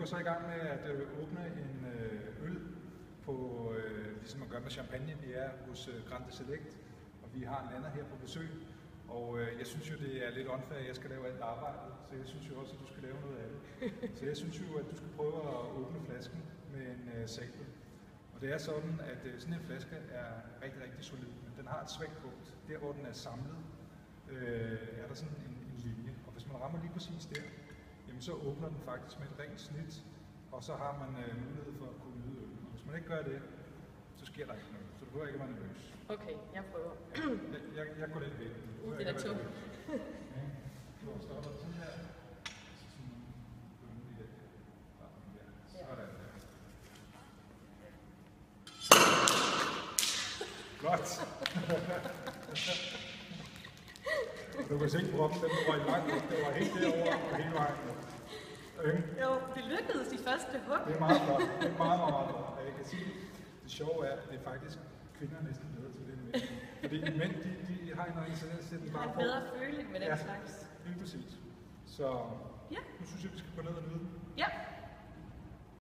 så i gang med at åbne en øl på, ligesom man gør med champagne. Vi er hos Grande Select, og vi har en anden her på besøg. Og jeg synes jo, det er lidt unfair, at jeg skal lave alt arbejdet, så jeg synes jo også, at du skal lave noget af det. Så jeg synes jo, at du skal prøve at åbne flasken med en sabel. Og det er sådan, at sådan en flaske er rigtig, rigtig solid, men den har et svagt punkt. Der, hvor den er samlet, er der sådan en linje. Og hvis man rammer lige præcis der, jamen så åbner den faktisk med et rent snit, og så har man mulighed for at kunne nyde øl. Og hvis man ikke gør det, så sker der ikke noget. Så du behøver ikke at være nervøs. Okay, jeg prøver. Jeg går lidt væk. Det er da tungt. Du stopper sådan her. Sådan der. Flot. Du kan se proppen, den var i langt. Det var helt derovre og hele vejen. Jo, det lykkedes de første hug. Det er meget flot. Det er meget, meget flot. Og jeg kan sige, det sjove er, at det er faktisk kvinder næsten bedre til det end mænd. Fordi mænd, de har en anden tendens til, at de bare får... bedre føling med den slags. Lige præcis. Så ja. Nu synes jeg, vi skal gå ned og nyde den. Ja.